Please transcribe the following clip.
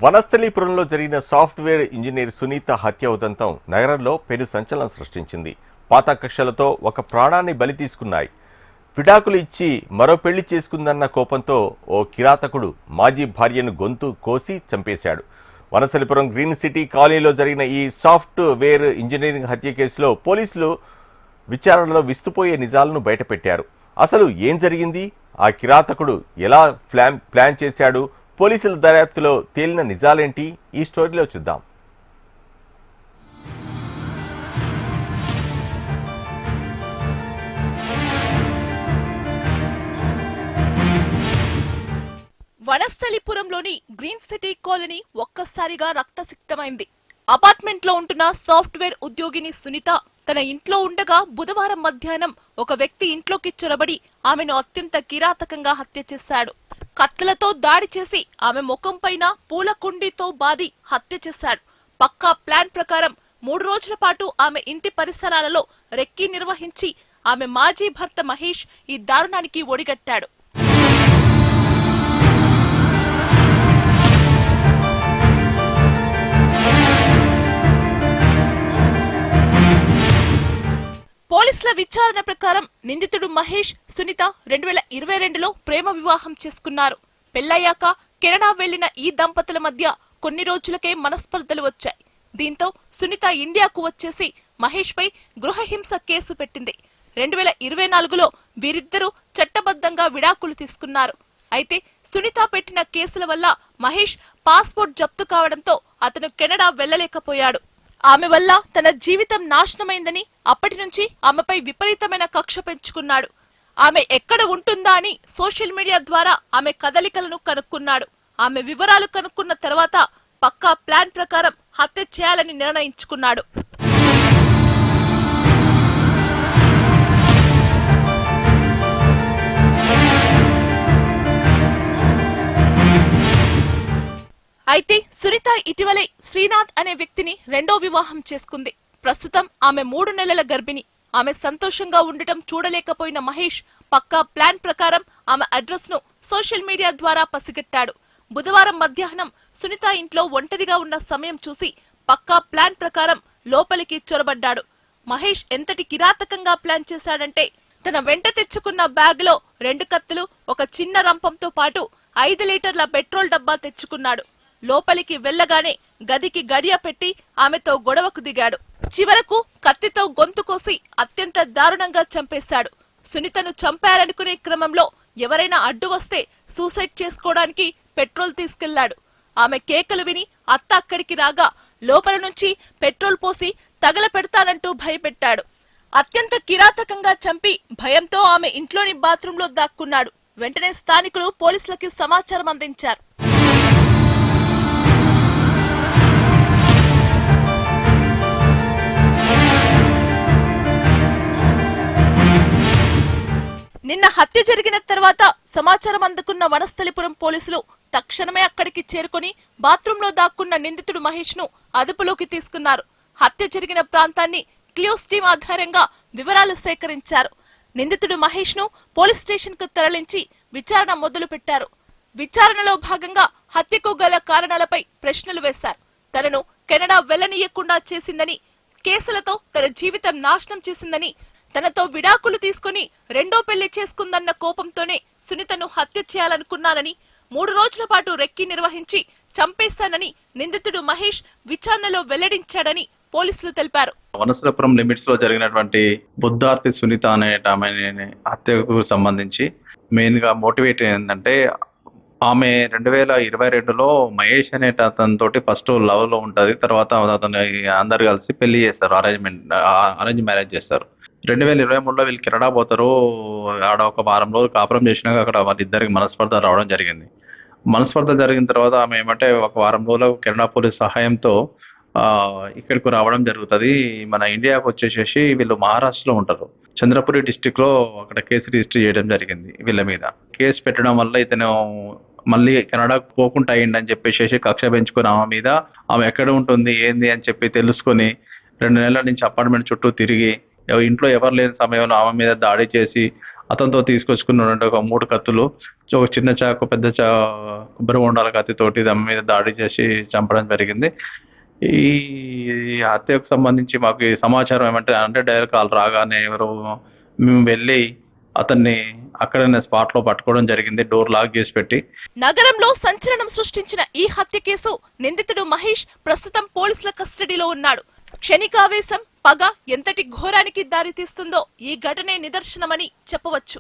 వనస్థలీపురంలో జరిగిన software engineer Sunitha హత్య ఉదంతం నగరంలో పెను సంచలనం సృష్టించింది. పాత కక్షలతో ఒక ప్రాణాన్ని బలి తీసుకున్నాయి. విడాకులు ఇచ్చి మరో పెళ్లి చేసుకుందన్న కోపంతో ఓ కిరాతకుడు మాజీ భార్యను గొంతు కోసి చంపేశాడు. వనస్థలిపురం గ్రీన్ సిటీ కాలనీలో జరిగిన ఈ సాఫ్ట్వేర్ ఇంజనీరింగ్ హత్య కేసులో పోలీసులు విచారణలో విస్తుపోయే నిజాలను బయటపెట్టారు. అసలు ఏం జరిగింది, ఆ కిరాతకుడు ఎలా ప్లాన్ చేశాడు, పోలీసుల దర్యాప్తులో తేలిన నిజాలేంటి, ఈ స్టోరీలో చూద్దాం. వనస్థలిపురంలోని గ్రీన్ సిటీ కాలనీ ఒక్కసారిగా రక్తసిక్తమైంది. అపార్ట్మెంట్ లో ఉంటున్న సాఫ్ట్వేర్ ఉద్యోగిని సునీత తన ఇంట్లో ఉండగా బుధవారం మధ్యాహ్నం ఒక వ్యక్తి ఇంట్లోకి చొరబడి ఆమెను అత్యంత కిరాతకంగా హత్య చేశాడు. కత్తులతో దాడి చేసి ఆమె ముఖం పైన పూల కుండీతో బాది హత్య చేశాడు. పక్కా ప్లాన్ ప్రకారం 3 రోజుల పాటు ఆమె ఇంటి పరిసరాలలో రెక్కీ నిర్వహించి ఆమె మాజీ భర్త మహేష్ ఈ దారుణానికి ఒడిగట్టాడు. పోలీసుల విచారణ ప్రకారం నిందితుడు మహేష్, సునీత 2022లో ప్రేమ వివాహం చేసుకున్నారు. పెళ్లయ్యాక కెనడా వెళ్లిన ఈ దంపతుల మధ్య కొన్ని రోజులకే మనస్పర్ధలు వచ్చాయి. దీంతో సునీత ఇండియాకు వచ్చేసి మహేష్ పై గృహహింస కేసు పెట్టింది. 2024లో వీరిద్దరూ చట్టబద్ధంగా విడాకులు తీసుకున్నారు. అయితే సునీత పెట్టిన కేసుల వల్ల మహేష్ పాస్పోర్ట్ జప్తు కావడంతో అతను కెనడా వెళ్లలేకపోయాడు. ఆమె వల్ల తన జీవితం నాశనమైందని అప్పటి నుంచి ఆమెపై విపరీతమైన కక్ష పెంచుకున్నాడు. ఆమె ఎక్కడ ఉంటుందా అని సోషల్ మీడియా ద్వారా ఆమె కదలికలను కనుక్కున్నాడు. ఆమె వివరాలు కనుక్కున్న తర్వాత పక్కా ప్లాన్ ప్రకారం హత్య చేయాలని నిర్ణయించుకున్నాడు. అయితే సునీత ఇటీవలే శ్రీనాథ్ అనే వ్యక్తిని రెండో వివాహం చేసుకుంది. ప్రస్తుతం ఆమె 3 నెలల గర్భిణి. ఆమె సంతోషంగా ఉండటం చూడలేకపోయిన మహేష్ పక్కా ప్లాన్ ప్రకారం ఆమె అడ్రస్ ను సోషల్ మీడియా ద్వారా పసిగట్టాడు. బుధవారం మధ్యాహ్నం సునీత ఇంట్లో ఒంటరిగా ఉన్న సమయం చూసి పక్కా ప్లాన్ ప్రకారం లోపలికి చొరబడ్డాడు. మహేష్ ఎంతటి కిరాతకంగా ప్లాన్ చేశాడంటే తన వెంట తెచ్చుకున్న బ్యాగ్ లో 2 కత్తులు, ఒక చిన్న రంపంతో పాటు 5 లీటర్ల పెట్రోల్ డబ్బా తెచ్చుకున్నాడు. లోపలికి వెళ్లగానే గదికి గడియ పెట్టి ఆమెతో గొడవకు దిగాడు. చివరకు కత్తితో గొంతు కోసి అత్యంత దారుణంగా చంపేశాడు. సునీతను చంపాలనుకునే క్రమంలో ఎవరైనా అడ్డు వస్తే సూసైడ్ చేసుకోవడానికి పెట్రోల్ తీసుకెళ్లాడు. ఆమె కేకలు విని అత్త అక్కడికి రాగా లోపల నుంచి పెట్రోల్ పోసి తగలపెడతానంటూ భయపెట్టాడు. అత్యంత కిరాతకంగా చంపి భయంతో ఆమె ఇంట్లోని బాత్రూంలో దాక్కున్నాడు. వెంటనే స్థానికులు పోలీసులకి సమాచారం అందించారు. నిన్న హత్య జరిగిన తర్వాత సమాచారం అందుకున్న వనస్థలిపురం పోలీసులు తక్షణమే అక్కడికి చేరుకుని బాత్రూంలో దాక్కున్న నిందితుడు మహేష్ ను అదుపులోకి తీసుకున్నారు. హత్య జరిగిన ప్రాంతాన్ని క్లూస్ టీం ఆధారంగా వివరాలు సేకరించారు. నిందితుడు మహేష్ ను పోలీస్ స్టేషన్ కు తరలించి విచారణ మొదలు పెట్టారు. విచారణలో భాగంగా హత్యకు గల కారణాలపై ప్రశ్నలు వేశారు. తనను కెనడా వెళ్లనీయకుండా చేసిందని, కేసులతో తన జీవితం నాశనం చేసిందని, తనతో విడాకులు తీసుకుని రెండో పెళ్లి చేసుకుందన్న కోపంతోనే సునీతను హత్య చేయాలనుకున్నానని, 3 రోజుల పాటు రెక్కీ నిర్వహించి చంపేస్తానని నిందితుడు మహేష్ విచారణలో వెల్లడించాడని పోలీసులు తెలిపారు. వనస్థలిపురం లిమిట్స్ లో జరిగినటువంటి బుద్ధార్తి సునీత అనే హత్యకు సంబంధించి మెయిన్ గా మోటివేట్ ఏంటంటే, ఆమె 2022లో మహేష్ అనే అతనితోటి ఫస్ట్ లవ్ లో ఉంటది. తర్వాత అతను అందరు కలిసి పెళ్లి చేస్తారు, అరేంజ్ మ్యారేజ్ చేస్తారు. 2023లో వీళ్ళు కెనడా పోతారు. ఆడ ఒక వారం రోజులు కాపురం చేసినాక అక్కడ వాళ్ళిద్దరికి మనస్పర్ధ రావడం జరిగింది. మనస్పర్ధ జరిగిన తర్వాత ఆమె ఏమంటే ఒక వారం రోజులు కెనడా పోలీస్ సహాయంతో ఇక్కడికి రావడం జరుగుతుంది. మన ఇండియాకు వచ్చేసేసి వీళ్ళు మహారాష్ట్రలో ఉంటారు. చంద్రపురి డిస్టిక్ లో అక్కడ కేసు రిజిస్టర్ చేయడం జరిగింది. వీళ్ళ మీద కేసు పెట్టడం వల్ల ఇతను మళ్ళీ కెనడాకు పోకుండా అయ్యిందని చెప్పేసి కక్ష పెంచుకుని ఆమె మీద, ఆమె ఎక్కడ ఉంటుంది ఏంది అని చెప్పి తెలుసుకొని 2 నెలల నుంచి అపార్ట్మెంట్ చుట్టూ తిరిగి ఇంట్లో ఎవరు లేని సమయంలో ఆమె మీద దాడి చేసి అతనితో తీసుకొచ్చుకున్న ఒక 3 కత్తులు, ఒక చిన్న చాకు, పెద్ద కొబ్బరి బొండాల కత్తితోటి దాని మీద దాడి చేసి చంపడం జరిగింది. ఈ హత్యకు సంబంధించి మాకు ఈ సమాచారం ఏమంటే 100 డయల్ కాల్ రాగానే మేము వెళ్ళి అతన్ని అక్కడనే స్పాట్లో పట్టుకోవడం జరిగింది, డోర్ లాక్ చేసి పెట్టి. నగరంలో సంచలనం సృష్టించిన ఈ హత్య కేసు నిందితుడు మహేష్ ప్రస్తుతం పోలీసుల కస్టడీలో ఉన్నాడు. క్షణికావేశం, పగ ఎంతటి ఘోరానికి దారితీస్తుందో ఈ ఘటనే నిదర్శనమని చెప్పవచ్చు.